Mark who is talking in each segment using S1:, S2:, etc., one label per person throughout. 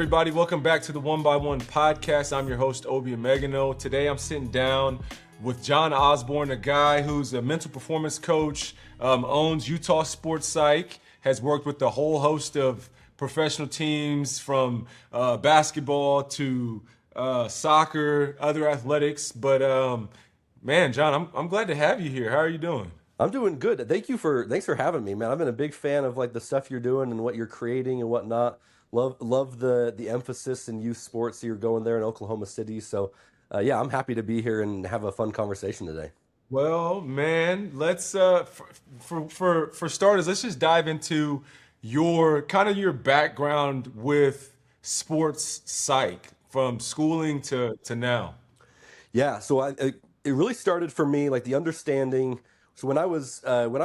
S1: everybody? Welcome back to the One by One podcast. I'm your host, Obi Omegano. Today I'm sitting down with Jon Osborn, a guy who's a mental performance coach, owns Utah Sports Psych, has worked with a whole host of professional teams from basketball to soccer, other athletics. But man, Jon, I'm glad to have you here. How are you doing?
S2: I'm doing good. Thanks for having me, man. I've been a big fan of like the stuff you're doing and what you're creating and whatnot. Love the emphasis in youth sports. You're going there in Oklahoma City. So yeah, I'm happy to be here and have a fun conversation today.
S1: Well, man, let's for starters, let's just dive into your background with sports psych from schooling to now.
S2: Yeah, so it really started for me like the understanding. So when I was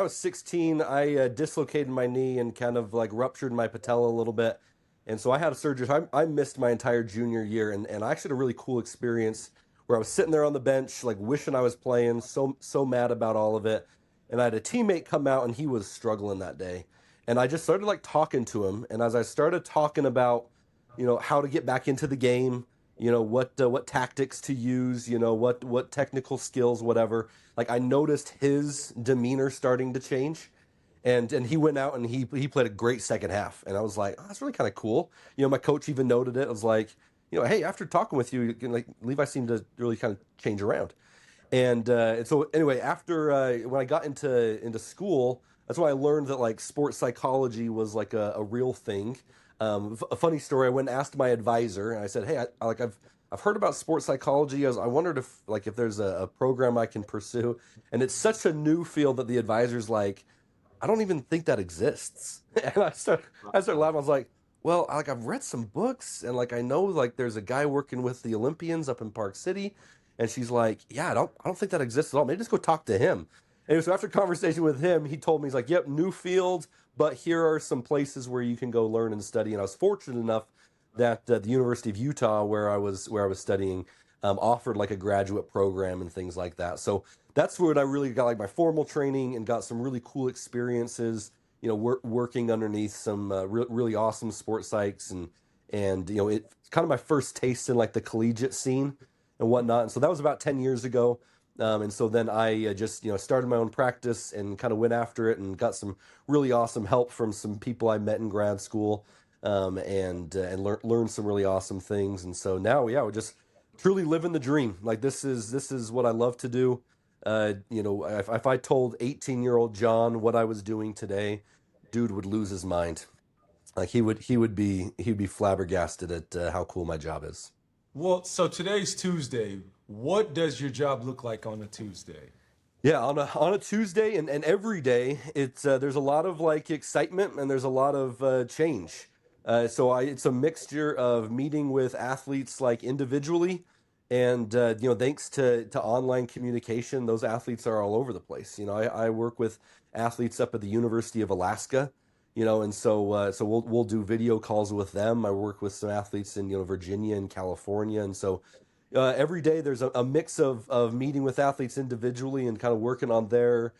S2: 16, I dislocated my knee and kind of like ruptured my patella a little bit, and so I had a surgery. I missed my entire junior year, and I actually had a really cool experience where I was sitting there on the bench, like wishing I was playing, so mad about all of it, and I had a teammate come out and he was struggling that day, and I just started like talking to him, and as I started talking about, how to get back into the game, what tactics to use, what technical skills, whatever. Like I noticed his demeanor starting to change, and he went out and he played a great second half, and I was like, oh, that's really kind of cool. My coach even noted it. I was like, hey, after talking with you, like Levi seemed to really kind of change around. And so anyway, after when I got into school, that's why I learned that like sports psychology was like a real thing. A funny story. I went and asked my advisor, and I said, "Hey, I've heard about sports psychology. I wondered if there's a program I can pursue." And it's such a new field that the advisor's like, "I don't even think that exists." And I started laughing. I was like, "Well, like I've read some books, and like I know like there's a guy working with the Olympians up in Park City." And she's like, "Yeah, I don't think that exists at all. Maybe just go talk to him." Anyway, so after a conversation with him, he told me, he's like, "Yep, new field, but here are some places where you can go learn and study." And I was fortunate enough that the University of Utah, where I was studying, offered like a graduate program and things like that. So that's where I really got like my formal training and got some really cool experiences. Working underneath some really awesome sports psychs, and it's kind of my first taste in like the collegiate scene and whatnot. And so that was about 10 years ago. And so then I just started my own practice and kind of went after it and got some really awesome help from some people I met in grad school, and learned some really awesome things. And so now, yeah, we're just truly living the dream. Like this is what I love to do. If I told 18-year-old John what I was doing today, dude would lose his mind. Like he'd be flabbergasted at how cool my job is.
S1: Well, so today's Tuesday. What does your job look like on a Tuesday?
S2: Yeah, on a Tuesday and every day, it's there's a lot of like excitement and there's a lot of change. It's a mixture of meeting with athletes like individually, and thanks to online communication, those athletes are all over the place. I work with athletes up at the University of Alaska, and so we'll do video calls with them. I work with some athletes in Virginia and California, and so every day there's a mix of meeting with athletes individually and kind of working on their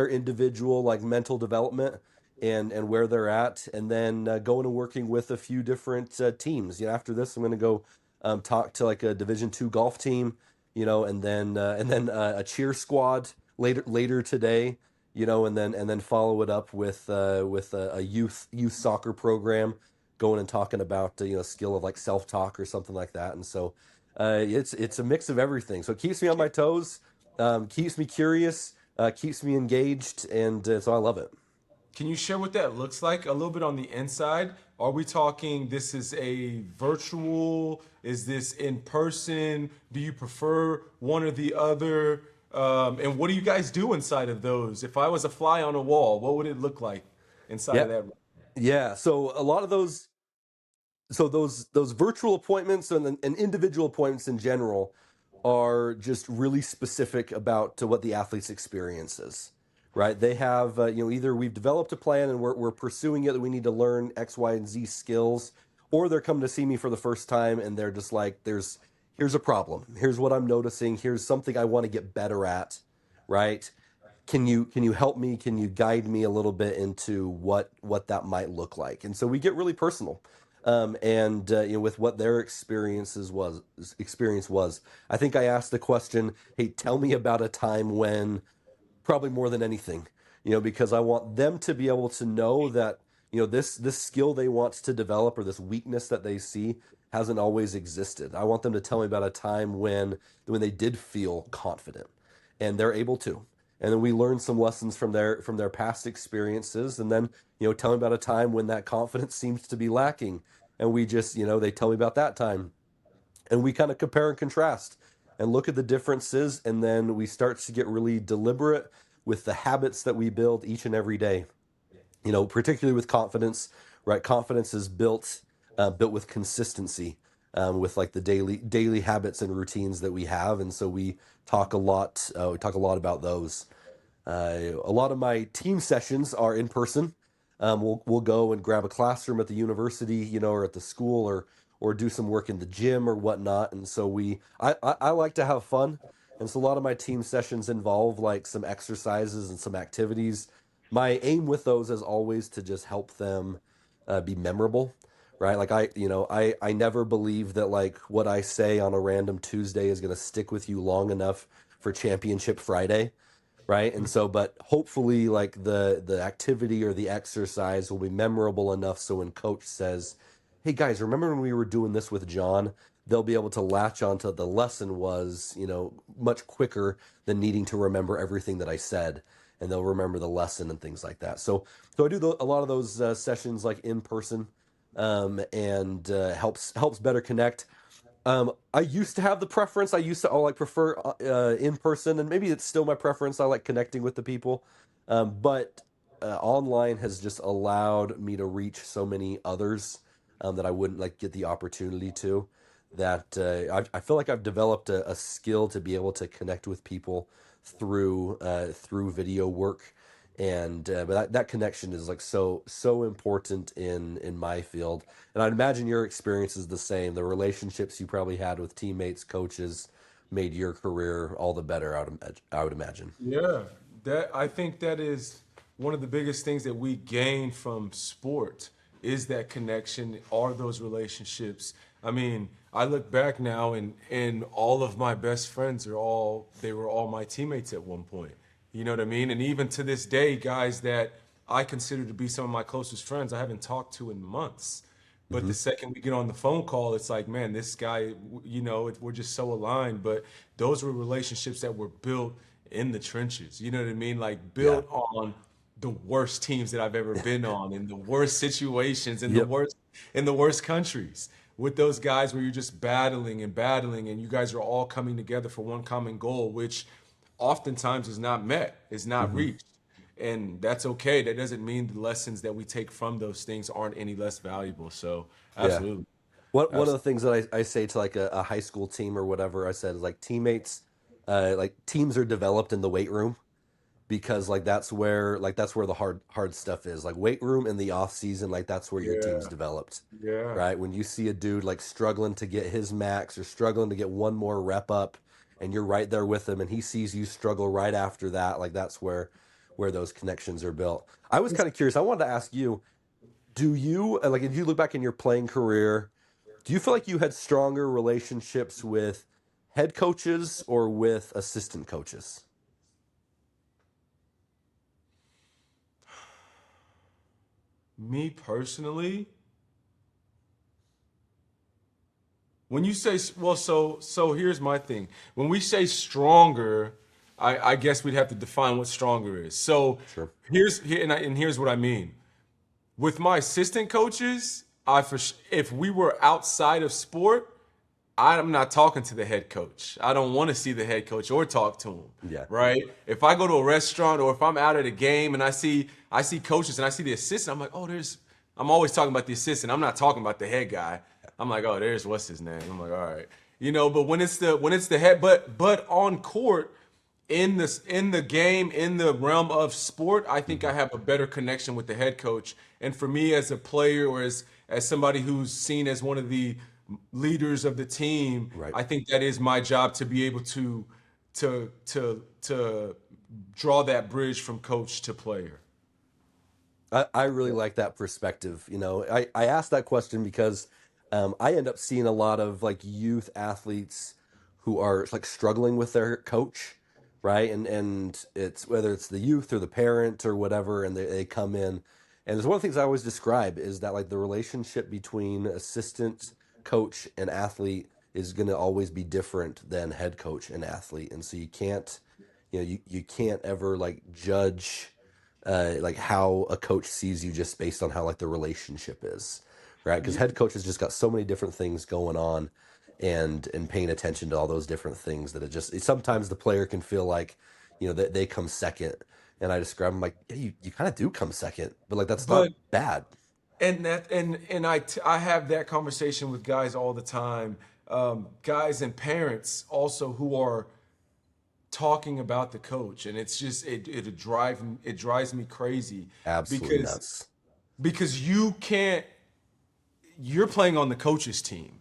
S2: individual like mental development and where they're at, and then going and working with a few different teams. After this, I'm going to go talk to like a Division II golf team, and then a cheer squad later today, and then follow it up with a youth soccer program, going and talking about skill of like self talk or something like that. And so it's a mix of everything. So it keeps me on my toes, keeps me curious, keeps me engaged, and so I love it.
S1: Can you share what that looks like a little bit on the inside? Are we talking this is a virtual? Is this in person? Do you prefer one or the other? And what do you guys do inside of those? If I was a fly on a wall, what would it look like inside
S2: Yeah,
S1: of that?
S2: yeah. So a lot of those virtual appointments and individual appointments in general are just really specific about to what the athlete's experience is, right? They have either we've developed a plan and we're pursuing it, that we need to learn X, Y, and Z skills, or they're coming to see me for the first time and they're just like, here's a problem, here's what I'm noticing, here's something I want to get better at, right? Can you help me? Can you guide me a little bit into what that might look like? And so we get really personal. and with what their experience was. I think I asked the question, "Hey, tell me about a time when," probably more than anything, because I want them to be able to know that this skill they want to develop or this weakness that they see hasn't always existed. I want them to tell me about a time when they did feel confident and they're able to. And then we learn some lessons from their past experiences, and then tell me about a time when that confidence seems to be lacking, and we just they tell me about that time, and we kind of compare and contrast and look at the differences, and then we start to get really deliberate with the habits that we build each and every day. Particularly with confidence, right? Confidence is built with consistency, with like the daily habits and routines that we have, and so we talk a lot about those. A lot of my team sessions are in person. We'll go and grab a classroom at the university, or at the school, or do some work in the gym or whatnot. And so I like to have fun, and so a lot of my team sessions involve like some exercises and some activities. My aim with those is always to just help them be memorable, right? Like I never believe that like what I say on a random Tuesday is going to stick with you long enough for Championship Friday, right? And so, but hopefully, like the activity or the exercise will be memorable enough so when coach says, "Hey guys, remember when we were doing this with John?" They'll be able to latch onto the lesson was, much quicker than needing to remember everything that I said, and they'll remember the lesson and things like that. So I do a lot of those sessions like in person, and helps better connect. I used to have the preference. I used to like prefer in person, and maybe it's still my preference. I like connecting with the people, but online has just allowed me to reach so many others that I wouldn't like get the opportunity to. That I feel like I've developed a skill to be able to connect with people through video work, and but that connection is like so important in my field, and I'd imagine your experience is the same. The relationships you probably had with teammates, coaches, made your career all the better. I would imagine.
S1: Yeah, that I think that is one of the biggest things that we gain from sport is that connection, are those relationships. I mean, I look back now and all of my best friends they were all my teammates at one point. You know what I mean? And even to this day, guys that I consider to be some of my closest friends, I haven't talked to in months. But
S2: Hmm.
S1: the second we get on the phone call, it's like, man, this guy, we're just so aligned. But those were relationships that were built in the trenches. You know what I mean? Like
S2: Yeah.
S1: built on the worst teams that I've ever been on, in the worst situations,
S2: Yep.
S1: in the worst countries. With those guys where you're just battling and battling, and you guys are all coming together for one common goal, which oftentimes is not met, is not
S2: Hmm.
S1: reached. And that's okay. That doesn't mean the lessons that we take from those things aren't any less valuable. So,
S2: Yeah.
S1: absolutely.
S2: One of the
S1: Absolutely.
S2: things that I say to like a high school team or whatever, I said is like like teams are developed in the weight room, because like that's where the hard stuff is, like weight room in the off season, like that's where your team's
S1: Yeah.
S2: developed,
S1: Yeah.
S2: right? When you see a dude like struggling to get his max or struggling to get one more rep up, and you're right there with him, and he sees you struggle right after that, like that's where those connections are built. I was kind of curious. I wanted to ask you, do you like if you look back in your playing career, do you feel like you had stronger relationships with head coaches or with assistant coaches?
S1: Me personally, when you say, well, so here's my thing. When we say stronger, I guess we'd have to define what stronger is. So
S2: Sure.
S1: and here's what I mean. With my assistant coaches, if we were outside of sport, I'm not talking to the head coach. I don't want to see the head coach or talk to him.
S2: Yeah.
S1: Right? If I go to a restaurant or if I'm out at a game and I see coaches and I see the assistant, I'm like, oh, I'm always talking about the assistant. I'm not talking about the head guy. I'm like, oh, there's what's his name. I'm like, all right. But when it's the head, but on court, in the game, in the realm of sport, I think I
S2: Hmm.
S1: have a better connection with the head coach. And for me as a player or as somebody who's seen as one of the leaders of the team,
S2: Right.
S1: I think that is my job to be able to draw that bridge from coach to player.
S2: I really like that perspective. You know, I asked that question because I end up seeing a lot of like youth athletes who are like struggling with their coach, right? And it's whether it's the youth or the parent or whatever, and they come in. And there's one of the things I always describe is that like the relationship between assistant coach and athlete is going to always be different than head coach and athlete. And so you can't, you can't ever like judge like how a coach sees you just based on how like the relationship is, right? Because head coach has just got so many different things going on, and paying attention to all those different things that sometimes the player can feel like, that they come second, and I describe them like, yeah, you kind of do come second, but like that's not
S1: But
S2: bad.
S1: I have that conversation with guys all the time, guys and parents also who are talking about the coach, and it's just it drives me crazy
S2: Absolutely
S1: because
S2: nuts.
S1: you can't you're playing on the coach's team.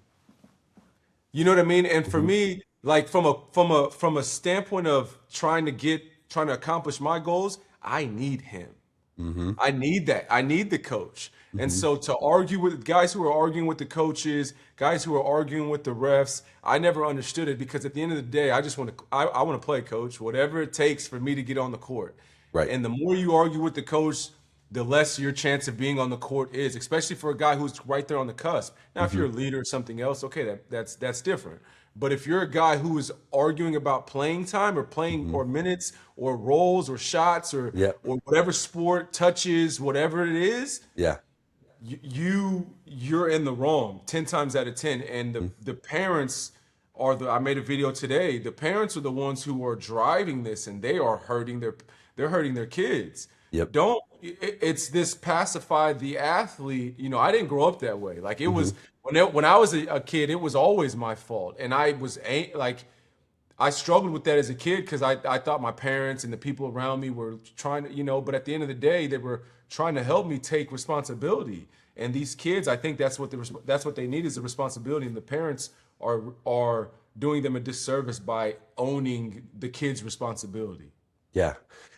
S1: You know what I mean? And for
S2: Hmm.
S1: me, like from a standpoint of trying to accomplish my goals, I need him.
S2: Hmm.
S1: I need that. I need the coach. And
S2: Hmm.
S1: so to argue with guys who are arguing with the coaches, guys who are arguing with the refs, I never understood it because at the end of the day, I want to play coach, whatever it takes for me to get on the court.
S2: Right.
S1: And the more you argue with the coach, the less your chance of being on the court is, especially for a guy who's right there on the cusp. Now, if
S2: Hmm.
S1: you're a leader or something else, okay, that's different. But if you're a guy who is arguing about playing time or playing
S2: Hmm.
S1: or minutes or roles or shots
S2: Yep.
S1: or whatever sport touches, whatever it is,
S2: Yeah.
S1: you're in the wrong 10 times out of 10. And
S2: Mhm.
S1: the parents are I made a video today. The parents are the ones who are driving this, and they're hurting their kids.
S2: Yep.
S1: Don't It's this pacify the athlete. I didn't grow up that way. Like it
S2: Hmm.
S1: was when I was a kid, it was always my fault, and like I struggled with that as a kid because I thought my parents and the people around me were trying to, but at the end of the day, they were trying to help me take responsibility. And these kids, I think that's what they need is a responsibility, and the parents are doing them a disservice by owning the kids' responsibility.
S2: Yeah,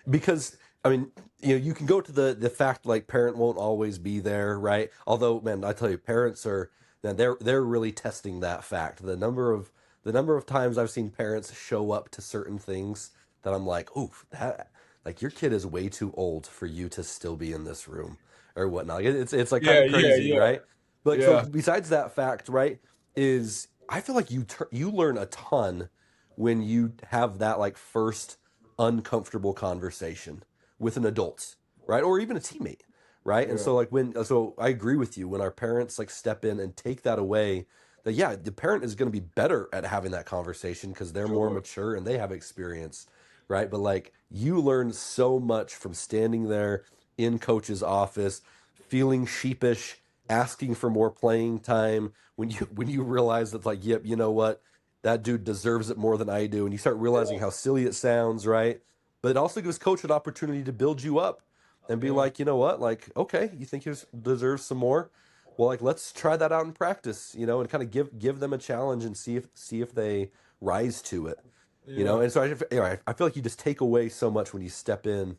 S2: because I mean, you can go to the fact like parent won't always be there, right? Although, man, I tell you, parents are man, they're really testing that fact. The number of times I've seen parents show up to certain things that I'm like, oof, that like your kid is way too old for you to still be in this room or whatnot. It's like kind
S1: Yeah,
S2: of
S1: yeah,
S2: crazy,
S1: yeah,
S2: right? But so
S1: yeah.
S2: besides that fact, right, is I feel like you learn a ton when you have that like first uncomfortable conversation with an adult, right? Or even a teammate, right? And
S1: Yeah.
S2: so so I agree with you when our parents like step in and take that away, that yeah, the parent is going to be better at having that conversation because they're more
S1: Sure.
S2: mature and they have experience, right? But like you learn so much from standing there in coach's office, feeling sheepish, asking for more playing time when you realize that like, yep, you know what? That dude deserves it more than I do. And you start realizing how silly it sounds, right? But it also gives coach an opportunity to build you up and be
S1: Yeah.
S2: like, you know what? Like, okay, you think you deserve some more? Well, like let's try that out in practice, and kind of give them a challenge and see if they rise to it,
S1: Yeah.
S2: And so I feel like you just take away so much when you step in,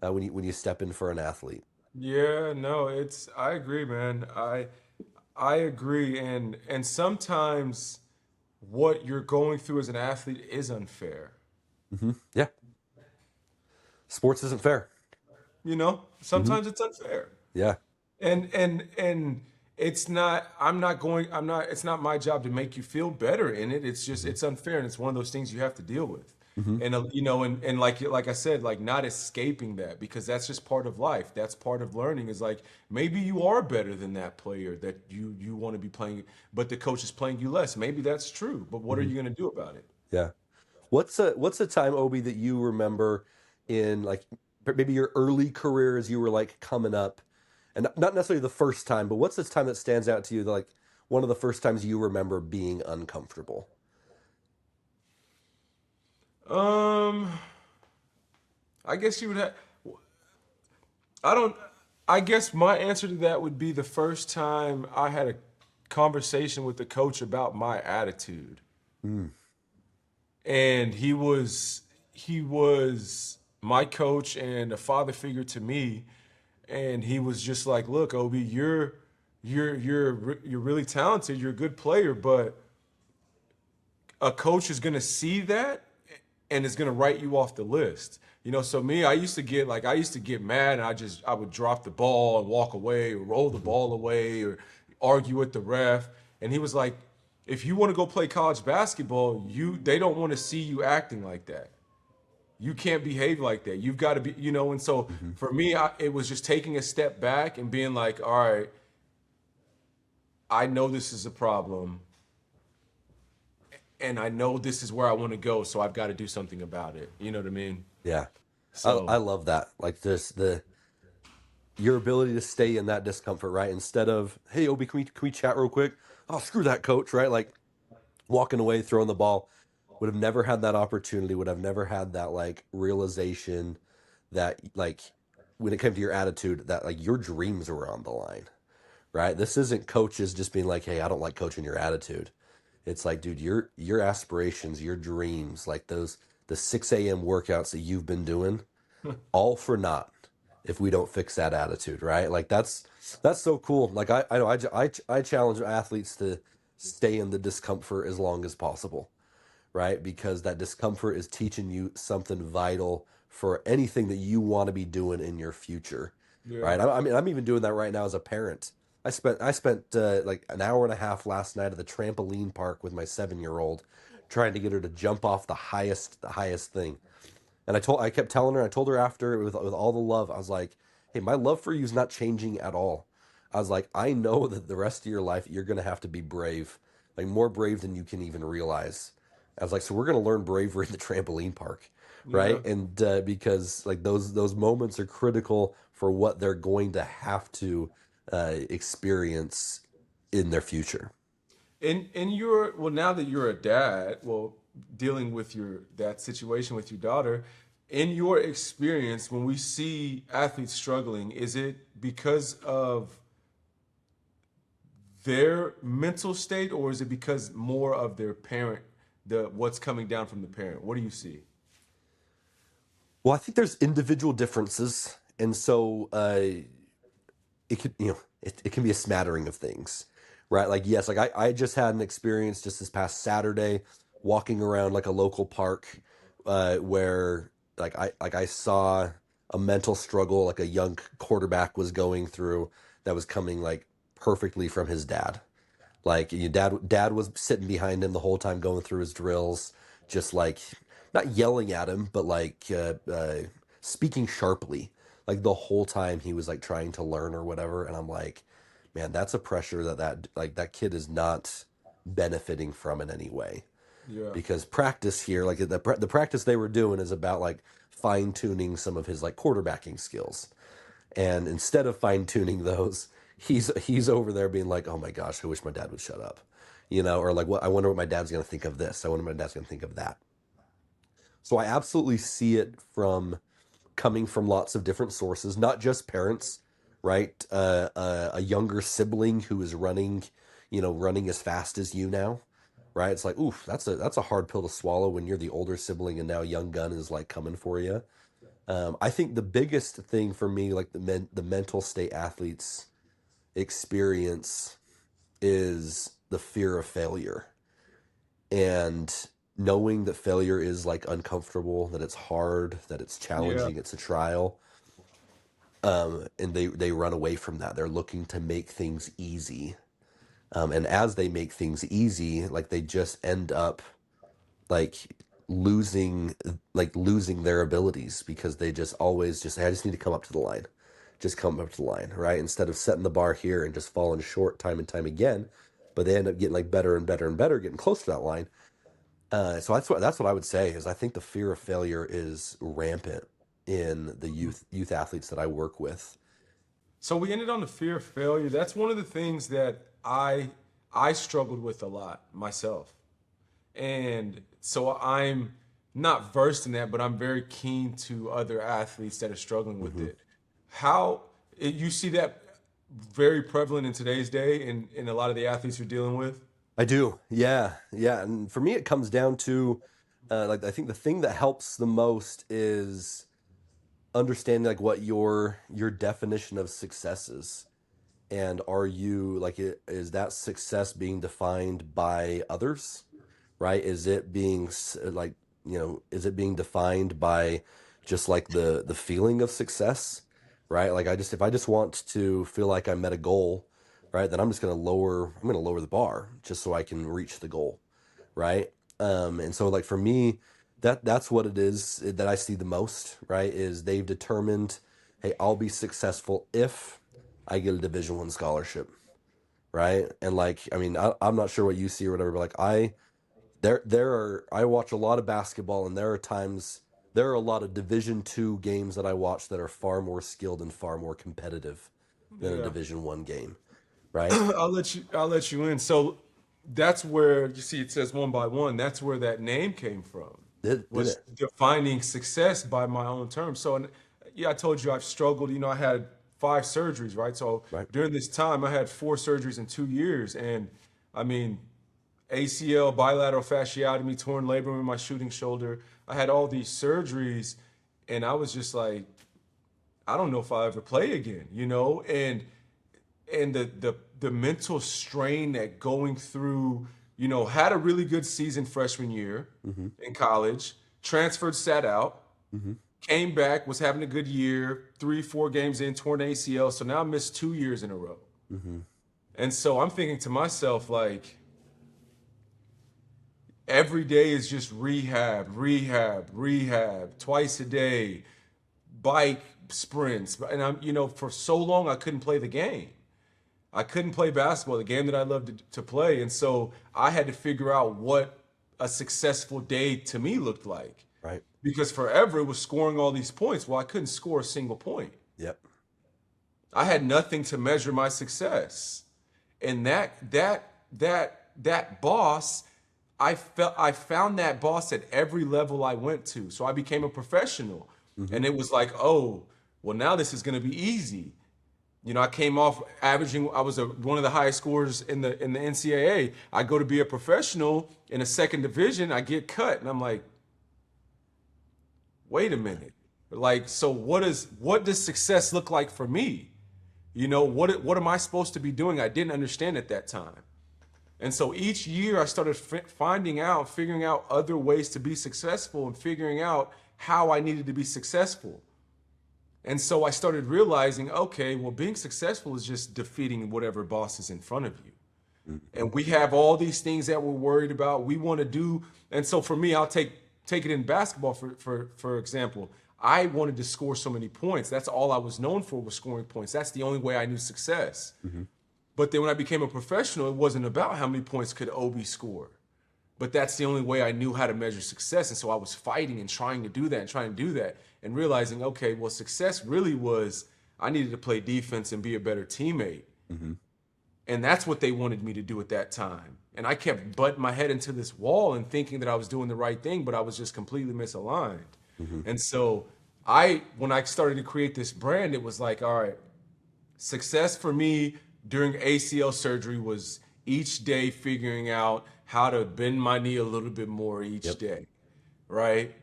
S2: when you step in for an athlete.
S1: Yeah, no, I agree, man. I agree, and sometimes what you're going through as an athlete is unfair.
S2: Yeah, sports isn't fair. Hmm.
S1: Sometimes it's unfair.
S2: Yeah.
S1: And it's not my job to make you feel better in it. It's just
S2: Hmm.
S1: it's unfair, and it's one of those things you have to deal with.
S2: Hmm.
S1: And like I said, like not escaping that, because that's just part of life. That's part of learning, is like maybe you are better than that player that you want to be playing, but the coach is playing you less. Maybe that's true, but what are
S2: Hmm.
S1: you going to do about it?
S2: Yeah. What's a time, Obi, that you remember in like maybe your early career as you were like coming up, and not necessarily the first time, but what's this time that stands out to you, like one of the first times you remember being uncomfortable?
S1: Um, I guess you would have. I don't. I guess my answer to that would be the first time I had a conversation with the coach about my attitude,
S2: Mm.
S1: and he was my coach and a father figure to me, and he was just like, "Look, Obi, you're really talented. You're a good player, but a coach is gonna see that and is gonna write you off the list." So me, I used to get mad, and I would drop the ball and walk away, or roll the ball away, or argue with the ref. And he was like, "If you want to go play college basketball, they don't want to see you acting like that. You can't behave like that. You've got to be." And so
S2: Hmm.
S1: for me, it was just taking a step back and being like, "All right, I know this is a problem, and I know this is where I want to go, so I've got to do something about it." You know what I mean?
S2: Yeah. I
S1: So
S2: love that. Like this, your ability to stay in that discomfort, right? Instead of, hey, Obi, can we chat real quick? Oh, screw that, coach, right? Like walking away, throwing the ball. Would have never had that opportunity, would have never had that like realization that like when it came to your attitude, that like your dreams were on the line, right? This isn't coaches just being like, hey, I don't like coaching your attitude. It's like, dude, your aspirations, your dreams, like the 6 a.m. workouts that you've been doing, all for naught if we don't fix that attitude, right? Like that's so cool. Like I know I challenge athletes to stay in the discomfort as long as possible, right? Because that discomfort is teaching you something vital for anything that you want to be doing in your future,
S1: yeah,
S2: right? I mean, I'm even doing that right now as a parent. I spent like an hour and a half last night at the trampoline park with my 7-year old, trying to get her to jump off the highest thing. And I kept telling her, I told her after with all the love, I was like, hey, my love for you is not changing at all. I was like, I know that the rest of your life you're gonna have to be brave, like more brave than you can even realize. I was like, so we're gonna learn bravery in the trampoline park,
S1: yeah.
S2: right? And because like those moments are critical for what they're going to have to experience in their future.
S1: In your well, now that you're a dad, well, dealing with that situation with your daughter, in your experience, when we see athletes struggling, is it because of their mental state, or is it because more of their parent, the what's coming down from the parent? What do you see?
S2: Well, I think there's individual differences, and so it could it can be a smattering of things, right? Like yes, like I just had an experience just this past Saturday walking around like a local park where like I saw a mental struggle like a young quarterback was going through that was coming like perfectly from his dad. Like your dad was sitting behind him the whole time going through his drills, just like not yelling at him, but like speaking sharply. Like the whole time he was like trying to learn or whatever. And I'm like, man, that's a pressure that like that kid is not benefiting from in any way.
S1: Yeah,
S2: Because practice here, like the practice they were doing is about like fine tuning some of his like quarterbacking skills. And instead of fine tuning those, he's over there being like, "Oh my gosh, I wish my dad would shut up," or like, "What? I wonder what my dad's gonna think of this. I wonder what my dad's gonna think of that." So I absolutely see it from coming from lots of different sources, not just parents, right? A younger sibling who is running as fast as you now, right? It's like, oof, that's a hard pill to swallow when you're the older sibling and now young gun is like coming for you. I think the biggest thing for me, like the mental state athletes experience, is the fear of failure and knowing that failure is like uncomfortable, that it's hard, that it's
S1: yeah,
S2: challenging, it's a trial. And they run away from that. They're looking to make things easy. And as they make things easy, like they just end up like losing losing their abilities because they just always just I just need to come up to the line. Just come up to the line, right? Instead of setting the bar here and just falling short time and time again, but they end up getting like better and better and better, getting close to that line. So that's what I would say is I think the fear of failure is rampant in the youth athletes that I work with.
S1: so we ended on the fear of failure. That's one of the things that I struggled with a lot myself. And so I'm not versed in that, but I'm very keen to other athletes that are struggling with
S2: Hmm.
S1: it. You see that very prevalent in today's day in a lot of the athletes you're dealing with?
S2: I do, yeah, yeah. And for me, it comes down to like I think the thing that helps the most is understanding like what your definition of success is. And are you like, is that success being defined by others, right? Is it being like, is it being defined by just like the feeling of success, right? Like if I just want to feel like I met a goal, right, then I'm going to lower the bar just so I can reach the goal, right? And so like for me, that's what it is that I see the most, right? Is they've determined, hey, I'll be successful if I get a Division I scholarship, right? And like, I mean, I'm not sure what you see or whatever, but like I watch a lot of basketball, and there are a lot of Division II games that I watch that are far more skilled and far more competitive than a
S1: Yeah.
S2: Division I game, right?
S1: I'll let you in. So that's where you see it says one by one. That's where that name came from.
S2: Did
S1: Was
S2: it?
S1: defining success by my own terms. So, and yeah, I told you I've struggled. I had 5 surgeries, right? So
S2: Right.
S1: during this time, I had 4 surgeries in 2 years, and I mean, ACL, bilateral fasciotomy, torn labrum in my shooting shoulder. I had all these surgeries, and I was just like, I don't know if I'll ever play again. And the mental strain that going through, had a really good season freshman year
S2: Mm-hmm.
S1: in college, transferred, sat out,
S2: Mm-hmm.
S1: came back, was having a good year, 3, 4 games in, torn ACL. So now I missed 2 years in a row.
S2: Mm-hmm.
S1: And so I'm thinking to myself, like, every day is just rehab, rehab, rehab, twice a day, bike sprints. And for so long, I couldn't play the game. I couldn't play basketball, the game that I loved to play. And so I had to figure out what a successful day to me looked like.
S2: Right.
S1: Because forever it was scoring all these points. Well, I couldn't score a single point.
S2: Yep.
S1: I had nothing to measure my success. And that boss, I found that boss at every level I went to. So I became a professional.
S2: Mm-hmm.
S1: And it was like, oh, well, now this is going to be easy. I came off averaging. I was one of the highest scorers in the NCAA. I go to be a professional in a second division. I get cut, and I'm like, wait a minute. Like, so what does success look like for me? What am I supposed to be doing? I didn't understand at that time, and so each year I started figuring out other ways to be successful, and figuring out how I needed to be successful. And so I started realizing, okay, well, being successful is just defeating whatever boss is in front of you.
S2: Mm-hmm.
S1: And we have all these things that we're worried about, we want to do. And so for me, I'll take it in basketball, for example. I wanted to score so many points. That's all I was known for, was scoring points. That's the only way I knew success.
S2: Mm-hmm.
S1: But then when I became a professional, it wasn't about how many points could Obi score. But that's the only way I knew how to measure success. And so I was fighting and trying to do that and realizing, okay, well, success really was I needed to play defense and be a better teammate.
S2: Mm-hmm.
S1: And that's what they wanted me to do at that time. And I kept butting my head into this wall and thinking that I was doing the right thing, but I was just completely misaligned.
S2: Mm-hmm.
S1: And so when I started to create this brand, it was like, all right, success for me during ACL surgery was each day figuring out how to bend my knee a little bit more each day, right?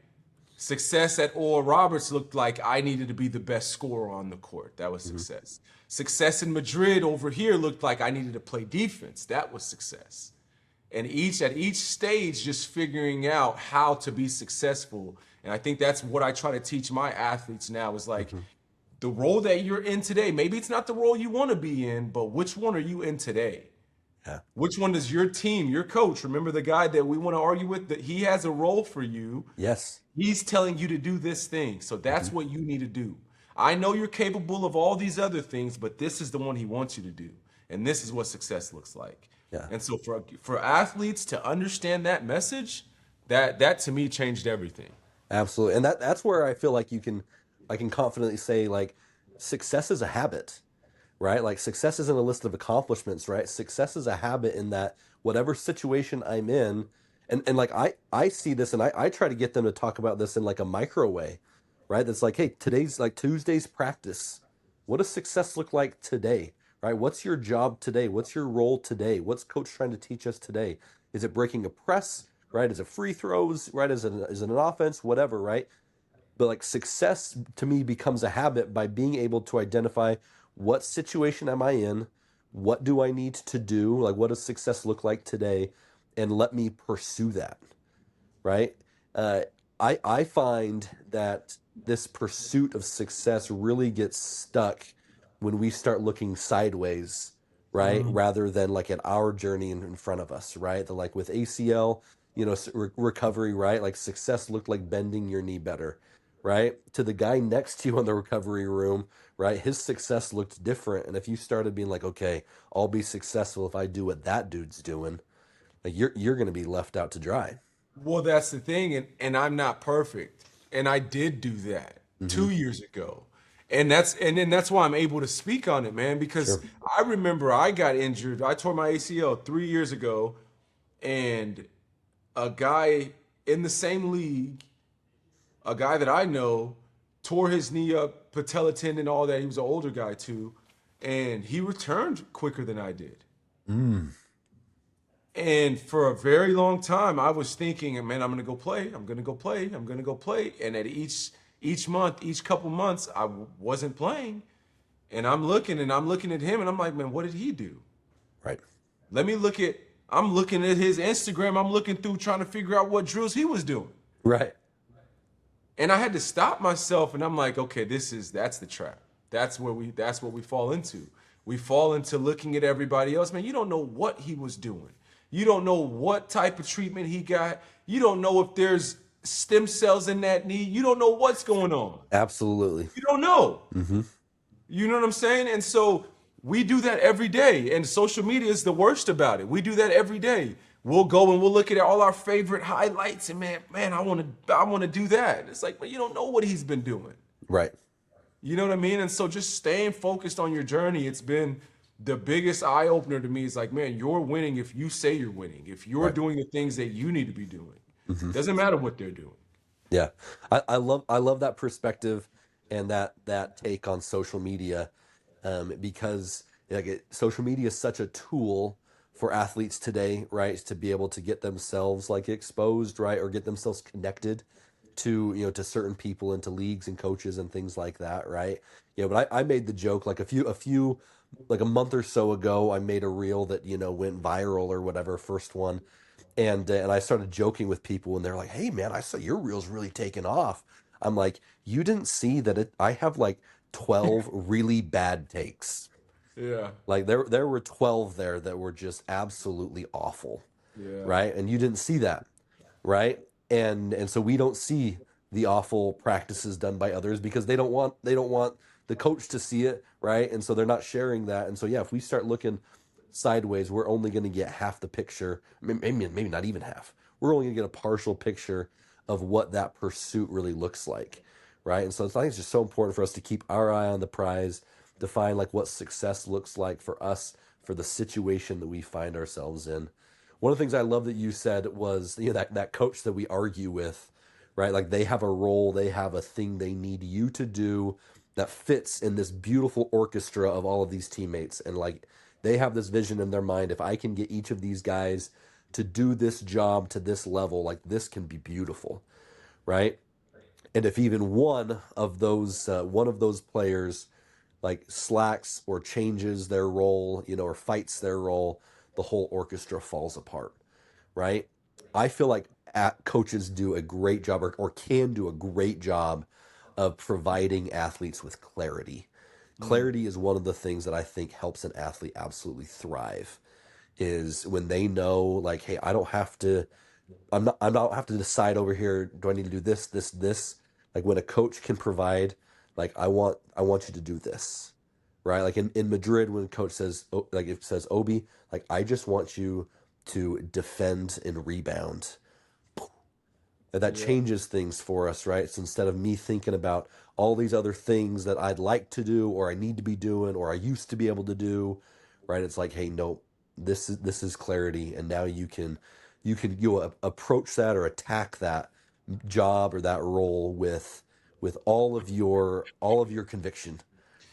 S1: Success at Oral Roberts looked like I needed to be the best scorer on the court. That was success. Success in Madrid over here looked like I needed to play defense. That was success. And at each stage, just figuring out how to be successful. And I think that's what I try to teach my athletes now is like, the role that you're in today, maybe it's not the role you want to be in, but which one are you in today?
S2: Yeah.
S1: Which one does your team, your coach, remember the guy that we want to argue with, that he has a role for you.
S2: Yes.
S1: He's telling you to do this thing. So that's what you need to do. I know you're capable of all these other things, but this is the one he wants you to do. And this is what success looks like.
S2: Yeah.
S1: And so for athletes to understand that message, that to me changed everything.
S2: Absolutely. And that's where I feel like I can confidently say like success is a habit, right? Like success isn't a list of accomplishments, right? Success is a habit in that whatever situation I'm in, and like I see this and I try to get them to talk about this in like a micro way, right? That's like, hey, today's like Tuesday's practice. What does success look like today, right? What's your job today? What's your role today? What's coach trying to teach us today? Is it breaking a press, right? Is it free throws, right? Is it an offense, whatever, right? But like success to me becomes a habit by being able to identify what situation am I in, what do I need to do, like what does success look like today, and let me pursue that, right? Uh, I find that this pursuit of success really gets stuck when we start looking sideways, right?
S1: Mm.
S2: Rather than like at our journey in front of us, right? The like with ACL, recovery, right? Like success looked like bending your knee better, right? To the guy next to you in the recovery room, right? His success looked different. And if you started being like, okay, I'll be successful if I do what that dude's doing, like you're going to be left out to dry.
S1: Well, that's the thing, and I'm not perfect, and I did do that
S2: Hmm.
S1: 2 years ago, and that's why I'm able to speak on it, man. Because
S2: Sure.
S1: I remember I got injured. I tore my ACL 3 years ago, and a guy in the same league, a guy that I know, tore his knee up, patella tendon, all that. He was an older guy too, and he returned quicker than I did.
S2: Mm.
S1: And for a very long time, I was thinking, man, I'm gonna go play. I'm gonna go play. I'm gonna go play. And at each month, each couple months, wasn't playing. And I'm looking at him, and I'm like, man, what did he do?
S2: Right.
S1: Let me look at. I'm looking at his Instagram. I'm looking through trying to figure out what drills he was doing.
S2: Right.
S1: And I had to stop myself, and I'm like, okay, that's the trap. That's what we fall into. We fall into looking at everybody else. Man, you don't know what he was doing. You don't know what type of treatment he got. You don't know if there's stem cells in that knee. You don't know what's going on.
S2: Absolutely.
S1: You don't know.
S2: Hmm.
S1: You know what I'm saying? And so we do that every day. And social media is the worst about it. We do that every day. We'll go and we'll look at all our favorite highlights and man, I want to do that. It's like, but you don't know what he's been doing.
S2: Right.
S1: You know what I mean? And so just staying focused on your journey, it's been the biggest eye opener to me. Is like, man, you're winning if you say you're winning. If you're
S2: Right.
S1: doing the things that you need to be doing.
S2: Hmm.
S1: Doesn't matter what they're doing.
S2: Yeah. I love that perspective and that take on social media, because like social media is such a tool for athletes today, right? To be able to get themselves like exposed, right, or get themselves connected to to certain people and to leagues and coaches and things like that, right? But I made the joke like a few like a month or so ago. I made a reel that went viral or whatever, first one, and I started joking with people, and they're like, "Hey, man, I saw your reels really taking off." I'm like, "You didn't see that I have like 12 really bad takes.
S1: Yeah.
S2: Like there were 12 there that were just absolutely awful,
S1: Yeah.
S2: right? And you didn't see that, right? And so we don't see the awful practices done by others because they don't want the coach to see it, right? And so they're not sharing that. And so yeah, if we start looking sideways, we're only going to get half the picture, maybe not even half. We're only going to get a partial picture of what that pursuit really looks like, right? And so I think it's just so important for us to keep our eye on the prize, define like what success looks like for us for the situation that we find ourselves in. One of the things I love that you said was that coach that we argue with, right? Like they have a role, they have a thing they need you to do that fits in this beautiful orchestra of all of these teammates, and like they have this vision in their mind. If I can get each of these guys to do this job to this level, like this can be beautiful, right? And if even one of those players like slacks or changes their role, or fights their role, the whole orchestra falls apart, right? I feel like coaches do a great job, or can do a great job of providing athletes with clarity.
S1: Mm.
S2: Clarity is one of the things that I think helps an athlete absolutely thrive, is when they know like, hey, I don't have to decide over here, do I need to do this? Like when a coach can provide, like I want you to do this, right? Like in Madrid, when coach says, like it says, Obi, like I just want you to defend and rebound. And that
S1: Yeah.
S2: changes things for us, right? So instead of me thinking about all these other things that I'd like to do, or I need to be doing, or I used to be able to do, right? It's like, hey, no, this is clarity, and now you approach that or attack that job or that role with all of your conviction,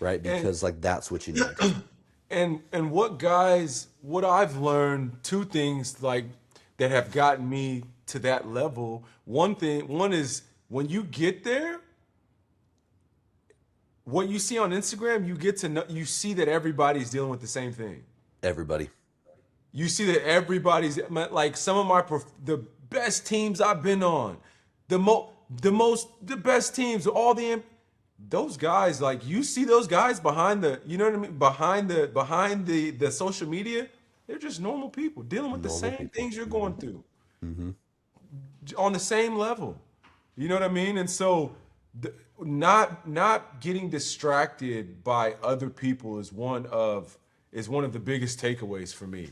S2: right?
S1: And
S2: Because like that's what you need.
S1: and what I've learned, two things like that have gotten me to that level. One is when you get there, what you see on Instagram, you get to know, you see that everybody's dealing with the same thing.
S2: Everybody.
S1: You see that everybody's like some of the best teams I've been on, the best teams, those guys, like you see those guys behind the, you know what I mean, behind the social media, they're just normal people dealing with the
S2: Normal
S1: same
S2: people.
S1: things you're
S2: Hmm.
S1: going through
S2: Hmm.
S1: on the same level. You know what I mean? And so not getting distracted by other people is one of the biggest takeaways for me.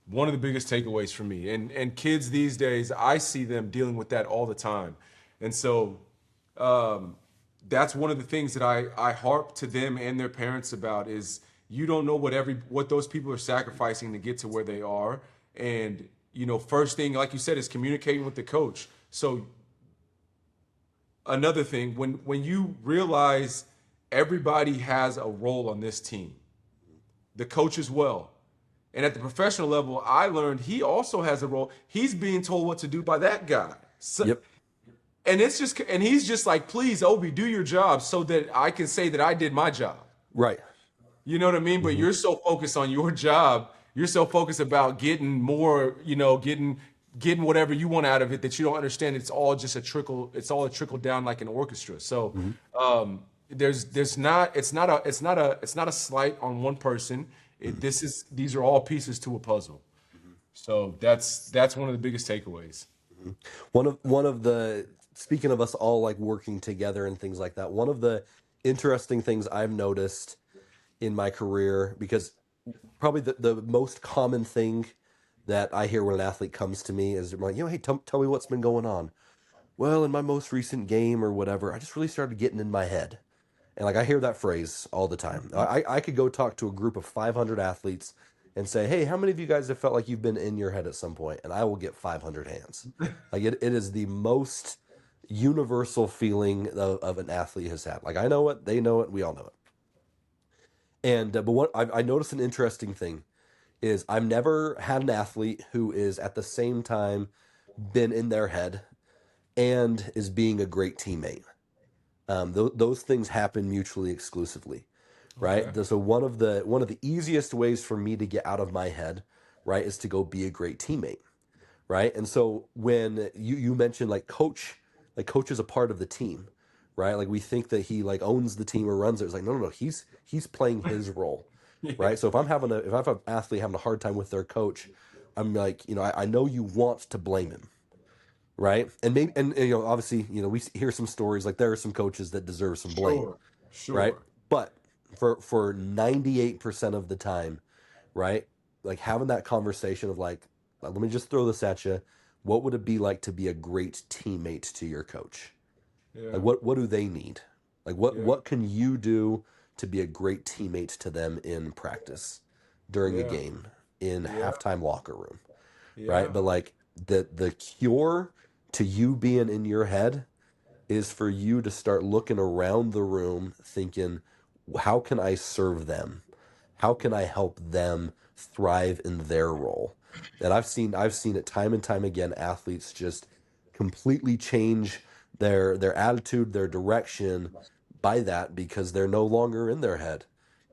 S1: One of the biggest takeaways for me. And kids these days, I see them dealing with that all the time. And so um, that's one of the things that I harp to them and their parents about is you don't know what those people are sacrificing to get to where they are. And first thing, like you said, is communicating with the coach. So another thing, when you realize everybody has a role on this team, the coach as well. And at the professional level, I learned he also has a role. He's being told what to do by that guy. So,
S2: Yep.
S1: and he's just like, please, Obi, do your job so that I can say that I did my job.
S2: Right.
S1: You know what I mean? But
S2: Hmm.
S1: you're so focused on your job, you're so focused about getting more, getting whatever you want out of it that you don't understand it's all just a trickle, it's all a trickle down like an orchestra. So
S2: Hmm.
S1: there's not it's not a slight on one person. These are all pieces to a puzzle. So that's one of the biggest takeaways.
S2: One of the speaking of us all like working together and things like that. One of the interesting things I've noticed in my career, because probably the most common thing that I hear when an athlete comes to me is like, hey, tell me what's been going on. Well, in my most recent game or whatever, I just really started getting in my head. And like I hear that phrase all the time. I could go talk to a group of 500 athletes and say, hey, how many of you guys have felt like you've been in your head at some point? And I will get 500 hands. Like it is the most universal feeling of an athlete has had. Like I know it, they know it, we all know it. And but what I noticed an interesting thing is I've never had an athlete who is at the same time been in their head and is being a great teammate. Those things happen mutually exclusively, right?
S1: Okay.
S2: So one of the easiest ways for me to get out of my head, right, is to go be a great teammate, right? And so when you mentioned like coach is a part of the team, right? Like we think that he like owns the team or runs it. It's like no, no, no. He's playing his role,
S1: Yeah.
S2: right? So if I have an athlete having a hard time with their coach, I'm like, I know you want to blame him, right? And maybe obviously we hear some stories like there are some coaches that deserve some blame,
S1: Sure.
S2: right?
S1: Sure.
S2: But for 98% of the time, right? Like having that conversation of like, let me just throw this at you. What would it be like to be a great teammate to your coach?
S1: Yeah.
S2: Like what do they need? Like
S1: Yeah.
S2: what can you do to be a great teammate to them in practice, during a
S1: Yeah.
S2: game, in
S1: Yeah.
S2: halftime locker room, right?
S1: Yeah.
S2: But like the cure to you being in your head is for you to start looking around the room thinking, how can I serve them? How can I help them thrive in their role? And I've seen it time and time again, athletes just completely change their attitude, their direction by that because they're no longer in their head.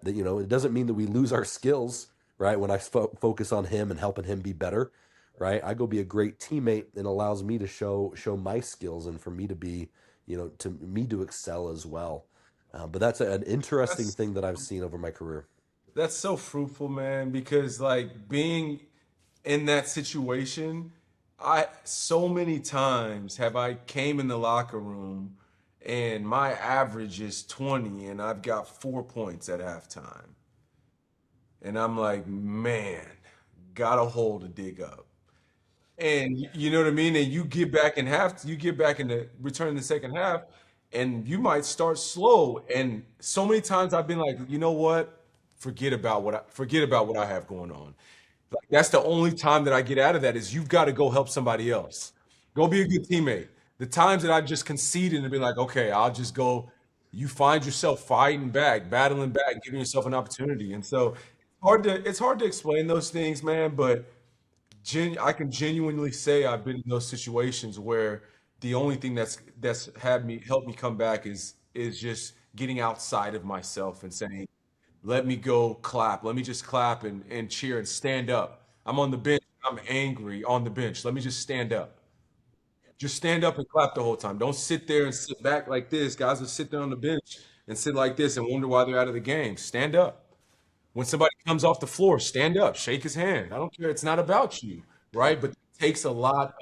S2: That it doesn't mean that we lose our skills, right? When I focus on him and helping him be better, right? I go be a great teammate and allows me to show my skills and for me to be, to me to excel as well. But that's an interesting
S1: That's
S2: thing that I've seen over my career.
S1: that's so fruitful, man, because like being in that situation, I so many times have I came in the locker room and my average is 20 and I've got 4 points at halftime. And I'm like, man, got a hole to dig up. And you know what I mean? And you get back in the return in the second half, and you might start slow. And so many times I've been like, you know what? Forget about what I have going on. Like that's the only time that I get out of that is you've got to go help somebody else. Go be a good teammate. The times that I've just conceded and been like, okay, I'll just go, you find yourself fighting back, battling back, giving yourself an opportunity. And so it's hard to explain those things, man, but I can genuinely say I've been in those situations where the only thing that's had me helped me come back is is just getting outside of myself and saying, let me go clap. Let me just clap and cheer and stand up. I'm on the bench. I'm angry on the bench. Let me just stand up. Just stand up and clap the whole time. Don't sit there and sit back like this. Guys will sit there on the bench and sit like this and wonder why they're out of the game. Stand up. When somebody comes off the floor, stand up, shake his hand. I don't care. It's not about you, right? But it takes a lot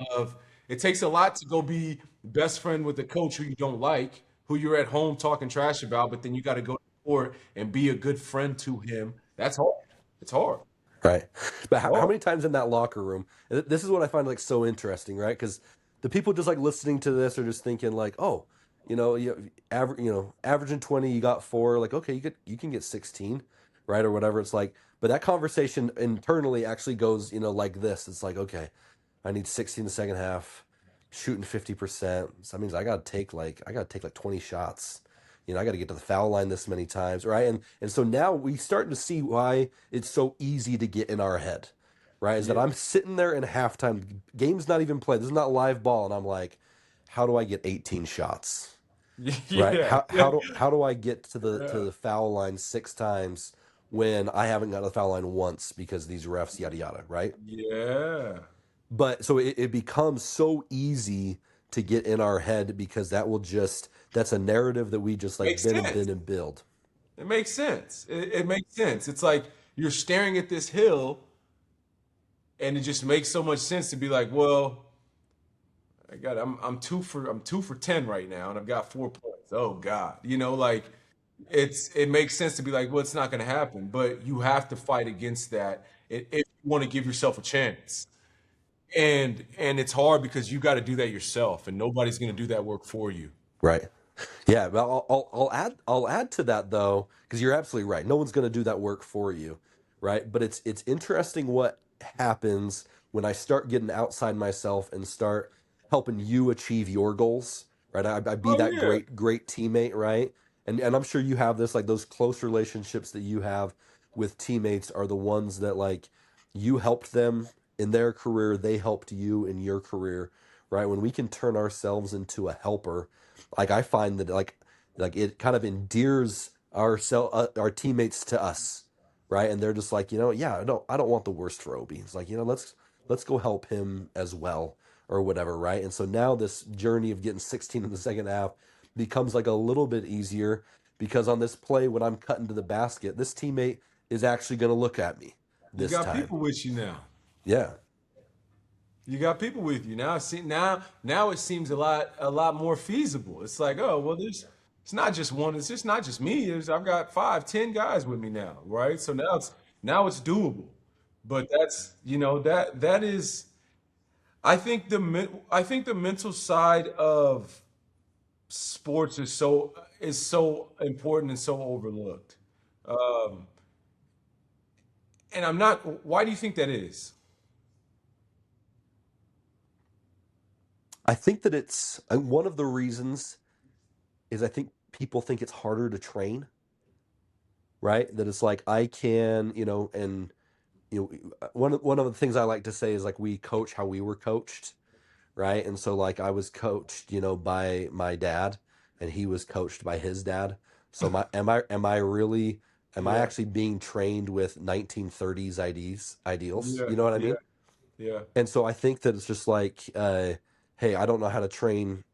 S1: to go be best friend with a coach who you don't like, who you're at home talking trash about, but then you got to go to the court and be a good friend to him. That's hard. It's hard.
S2: Right. But
S1: It's
S2: how
S1: hard.
S2: many times in that locker room, this is what I find like so interesting, right? Because the people just like listening to this are just thinking like, oh, averaging 20, you got four, like, okay, you can get 16, right? Or whatever. It's like, but that conversation internally actually goes, like this. It's like, okay, I need 16 in the second half, shooting 50%. So that means I gotta take like 20 shots. I got to get to the foul line this many times, right? And so now we starting to see why it's so easy to get in our head, right? Is that
S1: Yeah.
S2: I'm sitting there in halftime, game's not even played. This is not live ball, and I'm like, how do I get 18 shots, right?
S1: Yeah.
S2: How do I get to
S1: Yeah.
S2: the foul line six times when I haven't got to the foul line once because these refs, yada yada, right?
S1: Yeah.
S2: But so it becomes so easy to get in our head because that's a narrative that we just like
S1: Makes
S2: bend and
S1: sense.
S2: bend and build.
S1: It makes sense. It makes sense. It's like you're staring at this hill, and it just makes so much sense to be like, well, I'm 2 for 10 right now, and I've got 4 points. Oh God, like it makes sense to be like, well, it's not going to happen, but you have to fight against that if you want to give yourself a chance. And it's hard because you got to do that yourself, and nobody's going to do that work for you.
S2: Right. Yeah, but I'll add to that though, because you're absolutely right. No one's going to do that work for you, right? But it's interesting what happens when I start getting outside myself and start helping you achieve your goals, right? I be
S1: Oh
S2: that
S1: yeah.
S2: great teammate, right? And I'm sure you have this, like those close relationships that you have with teammates are the ones that like you helped them in their career, they helped you in your career, right? When we can turn ourselves into a helper, like I find that like it kind of endears our teammates to us, right? And they're just like, yeah, I don't want the worst for Obi. It's like, let's go help him as well or whatever, right? And so now this journey of getting 16 in the second half becomes like a little bit easier because on this play when I'm cutting to the basket, this teammate is actually going to look at me
S1: You
S2: this
S1: got
S2: time.
S1: people with you now.
S2: Yeah.
S1: You got people with you now. See now it seems a lot more feasible. It's like, oh well, it's not just one. It's just not just me. I've got 5, 10 guys with me now, right? So now it's doable. But that's that is I think the mental side of sports is so important and so overlooked. Um, and I'm not. Why do you think that is?
S2: I think that it's one of the reasons is I think people think it's harder to train, right? That it's like I can, and one of the things I like to say is like we coach how we were coached, right? And so like I was coached, by my dad, and he was coached by his dad. So am I
S1: Yeah,
S2: actually being trained with 1930s ideals?
S1: yeah,
S2: You know what I
S1: yeah,
S2: mean?
S1: yeah.
S2: And so I think that it's just like, hey, I don't know how to train,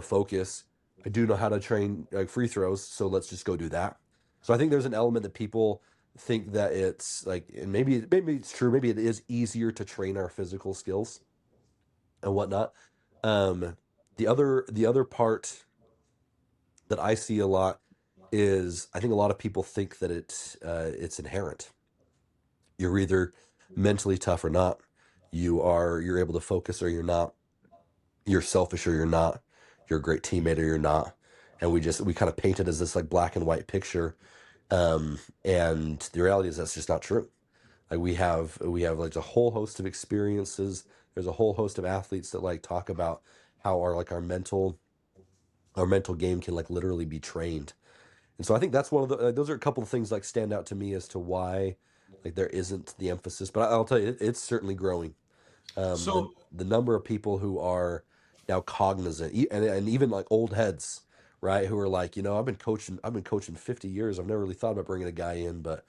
S2: focus. I do know how to train like free throws, so let's just go do that. So I think there's an element that people think that it's like, and maybe it's true. Maybe it is easier to train our physical skills and whatnot. Um, the other part that I see a lot is I think a lot of people think that it's inherent. You're either mentally tough or not. You're able to focus or you're not. You're selfish or you're not. You're a great teammate or you're not. And we kind of paint it as this like black and white picture. And the reality is that's just not true. Like we have like a whole host of experiences. There's a whole host of athletes that like talk about how our mental game can like literally be trained. And so I think that's one of the those are a couple of things like stand out to me as to why like there isn't the emphasis. But I'll tell you, it's certainly growing. The
S1: So
S2: the number of people who are now cognizant and even like old heads, right? Who are like, I've been coaching 50 years. I've never really thought about bringing a guy in, but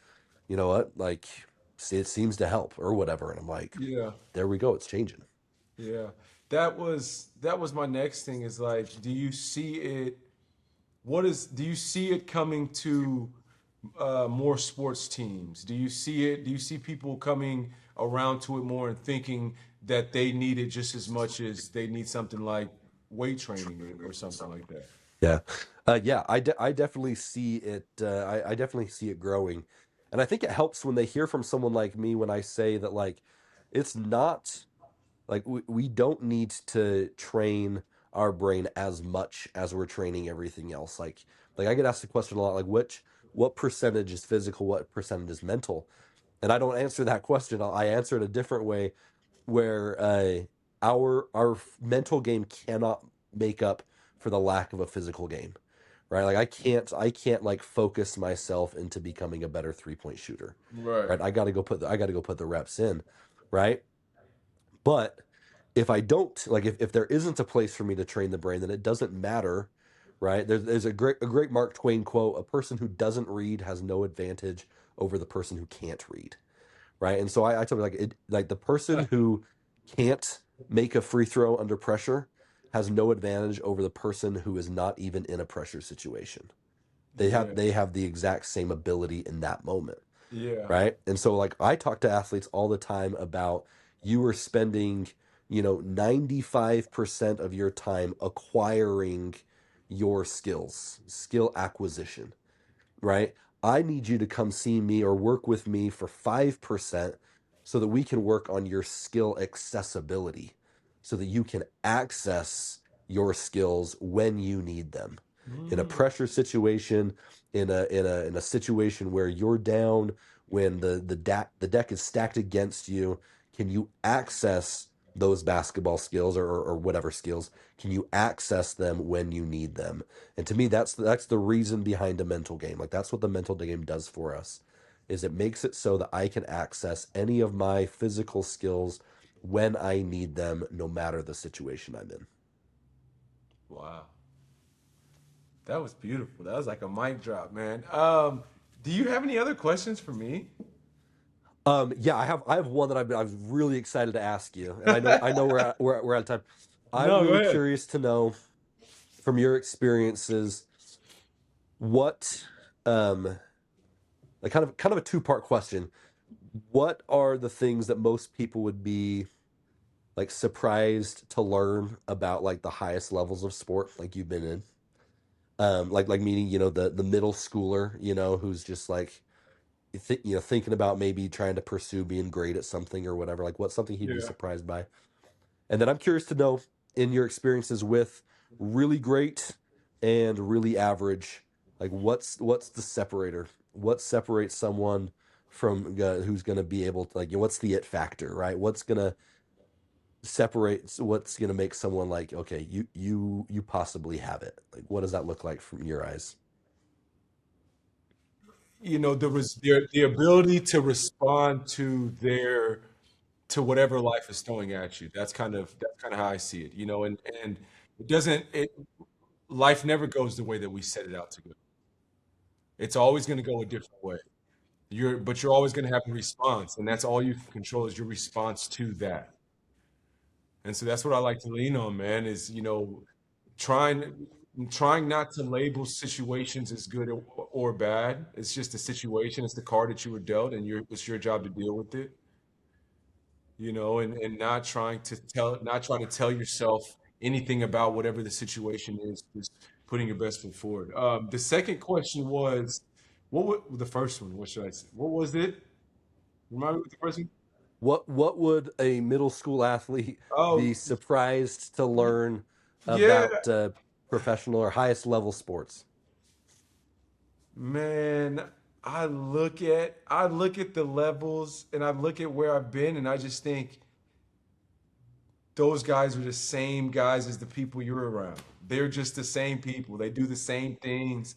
S2: you know what? Like, it seems to help or whatever. And I'm like,
S1: Yeah.
S2: there we go. It's changing.
S1: Yeah. That was my next thing is like, do you see it do you see it coming to more sports teams? Do you see it? Do you see people coming around to it more and thinking that they need it just as much as they need something like weight training or something like that?
S2: Yeah. I definitely see it. I definitely see it growing. And I think it helps when they hear from someone like me when I say that, like, it's not like we don't need to train our brain as much as we're training everything else. Like I get asked the question a lot, like, what percentage is physical, what percentage is mental? And I don't answer that question. I answer it a different way where our mental game cannot make up for the lack of a physical game, right? Like I can't like focus myself into becoming a better 3-point shooter,
S1: Right.
S2: right? I got to go put the reps in, right? But if I don't, like, if there isn't a place for me to train the brain, then it doesn't matter, right? There's a great Mark Twain quote: "A person who doesn't read has no advantage over the person who can't read." Right? And so I tell you, like the person who can't make a free throw under pressure has no advantage over the person who is not even in a pressure situation.
S1: Yeah.
S2: They have the exact same ability in that moment,
S1: Yeah.
S2: right? And so, like, I talk to athletes all the time about, you are spending 95% of your time acquiring your skills, skill acquisition, right? I need you to come see me or work with me for 5% so that we can work on your skill accessibility, so that you can access your skills when you need them. In a
S1: Mm.
S2: pressure situation, in a situation where you're down, when the deck is stacked against you, can you access those basketball skills, or whatever skills? Can you access them when you need them? And to me, that's the reason behind a mental game. Like, that's what the mental game does for us, is it makes it so that I can access any of my physical skills when I need them, no matter the situation I'm in.
S1: Wow. That was beautiful. That was like a mic drop, man. Do you have any other questions for me?
S2: Yeah, I have one that I'm really excited to ask you, and I know we're out of time. I'm
S1: No, go
S2: really
S1: ahead.
S2: curious to know from your experiences what um like kind of a two-part question. What are the things that most people would be like surprised to learn about, like, the highest levels of sport like you've been in? Like meaning, the middle schooler, who's just like, thinking about maybe trying to pursue being great at something or whatever. Like, what's something he'd be
S1: Yeah.
S2: surprised by? And then I'm curious to know, in your experiences with really great and really average, like, what's the separator? What separates someone from who's going to be able to, like, what's the it factor, right? What's going to make someone like, okay, you possibly have it? Like, what does that look like from your eyes?
S1: The ability to respond to whatever life is throwing at you. That's kind of how I see it. And it doesn't it life never goes the way that we set it out to go. It's always going to go a different way. But you're always going to have a response, and that's all you can control is your response to that. And so that's what I like to lean on, man, is trying trying not to label situations as good or bad. It's just a situation. It's the card that you were dealt, and it's your job to deal with it. And not trying to tell yourself anything about whatever the situation is. Just putting your best foot forward. The second question was, the first one? What should I say? What was it? Remind me what the first one?
S2: What would a middle school athlete be
S1: Oh,
S2: surprised to
S1: y-
S2: learn
S1: yeah,
S2: about professional or highest level sports?
S1: man. I look at the levels and I look at where I've been and I just think those guys are the same guys as the people you're around. They're just the same people. They do the same things.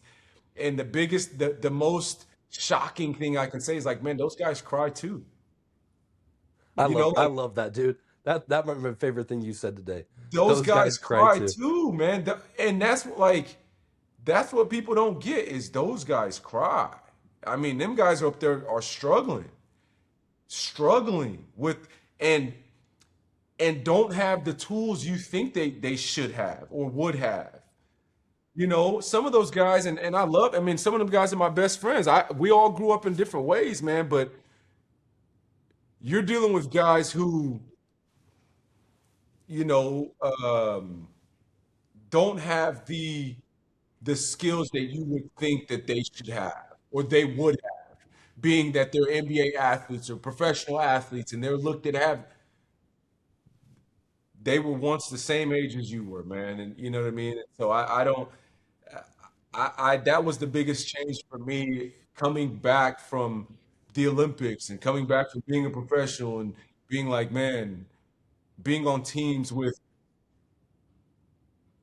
S1: And the most shocking thing I can say is like, man, those guys cry too.
S2: I
S1: Like
S2: love that, dude. That might be my favorite thing you said today.
S1: those
S2: Those
S1: guys
S2: guys cry
S1: cry
S2: too.
S1: too, man. And that's like that's what people don't get is those guys cry. I mean, them guys up there are struggling with and don't have the tools you think they should have or would have. You know, some of those guys, and I mean, some of them guys are my best friends. We all grew up in different ways, man, but you're dealing with guys who, you know, don't have the skills that you would think that they should have or they would have, being that they're NBA athletes or professional athletes, and they're looked at have they were once the same age as you were, man, and you know what I mean. So I don't. That was the biggest change for me coming back from the Olympics and coming back from being a professional and being like, man, being on teams with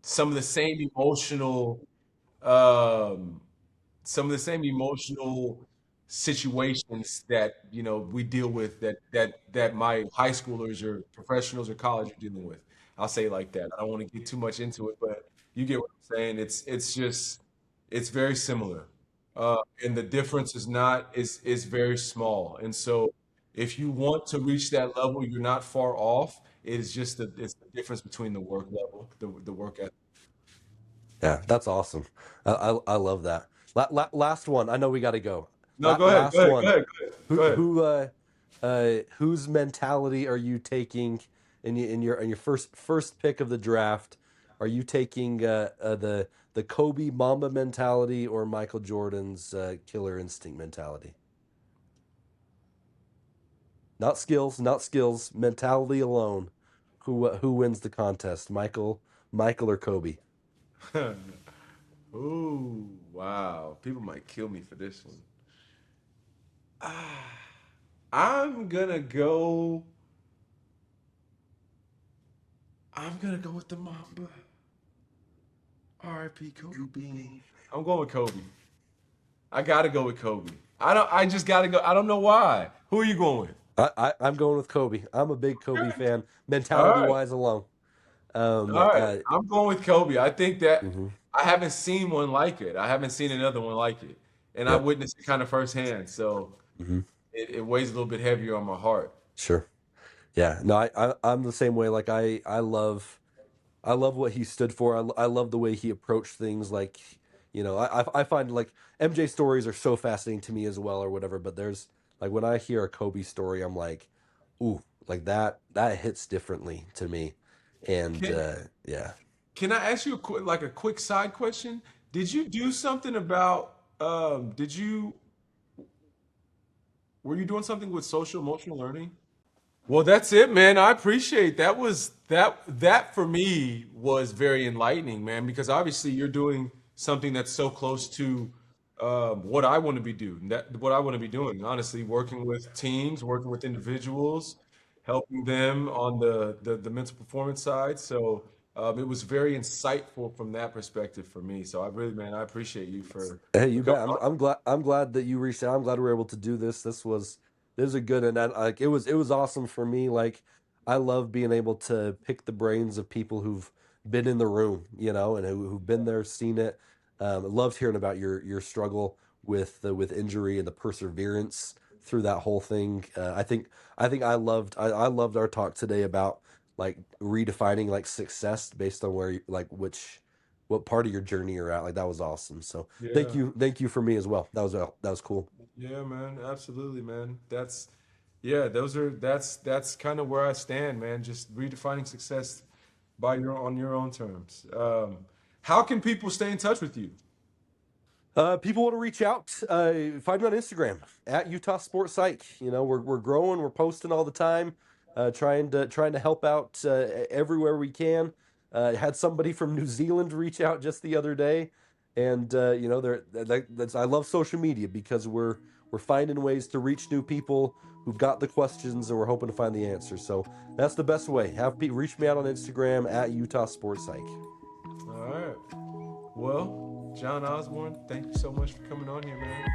S1: some of the same emotional, um, some of the same emotional situations that we deal with that my high schoolers or professionals or college are dealing with. I'll say it like that. I don't want to get too much into it, but you get what I'm saying. It's just it's very similar, and the difference is very small. And so, if you want to reach that level, you're not far off. It's the difference between the work level, the work ethic.
S2: Yeah, that's awesome. I love that. Last one. I know we got to go.
S1: No, go ahead, go
S2: Last
S1: ahead, go
S2: one.
S1: ahead, go ahead, go ahead.
S2: Whose mentality are you taking in your first pick of the draft? Are you taking the Kobe Mamba mentality or Michael Jordan's killer instinct mentality? Not skills, mentality alone. Who wins the contest? Michael or Kobe?
S1: Ooh, wow. People might kill me for this one. Ah, I'm gonna go. I'm gonna go with the Mamba. R.I.P. Kobe Bean. I'm going with Kobe. I gotta go with Kobe. I don't. I just gotta go. I don't know why. Who are you going with?
S2: I'm going with Kobe. I'm a big Kobe
S1: Okay.
S2: fan,
S1: All
S2: mentality
S1: right.
S2: wise alone.
S1: All
S2: Um,
S1: right.
S2: uh,
S1: I'm going with Kobe. I think that
S2: mhm.
S1: I haven't seen one like it. I haven't seen another one like it, and I
S2: Yep.
S1: witnessed it kind of firsthand. So
S2: Hmm.
S1: it weighs a little bit heavier on my heart.
S2: Sure. Yeah. No, I'm the same way. Like I love what he stood for. I love the way he approached things. Like, I find like MJ stories are so fascinating to me as well, or whatever. But there's like when I hear a Kobe story, I'm like, ooh, like that hits differently to me. And
S1: Can
S2: yeah.
S1: Can I ask you a quick side question? Did you do something about did you were you doing something with social emotional learning? Well, that's it, man. I appreciate that for me was very enlightening, man, because obviously you're doing something that's so close to what I want to be doing. What I want to be doing, honestly, working with teams, working with individuals, helping them on the mental performance side. So it was very insightful from that perspective for me. So I really, man, I appreciate you
S2: Hey,
S1: for
S2: you
S1: coming
S2: bet.
S1: on.
S2: I'm glad that you reached out. I'm glad we were able to do this. This was a good, and like it was awesome for me. Like I love being able to pick the brains of people who've been in the room, and who've been there, seen it. Loved hearing about your struggle with injury and the perseverance through that whole thing. I think I loved our talk today about like redefining like success based on where like what part of your journey you're at. Like that was awesome. So
S1: Yeah.
S2: thank you for me as well. That was cool.
S1: Yeah, man, absolutely, man. Yeah, that's kind of where I stand, man. Just redefining success on your own terms. How can people stay in touch with you?
S2: People want to reach out. Find me on Instagram at Utah Sports Psych. We're growing. We're posting all the time. Trying to help out everywhere we can. Had somebody from New Zealand reach out just the other day, and I love social media because we're finding ways to reach new people who've got the questions, and we're hoping to find the answers. So that's the best way. Reach me out on Instagram at Utah Sports Psych.
S1: All right. Well, Jon Osborn, thank you so much for coming on here, man.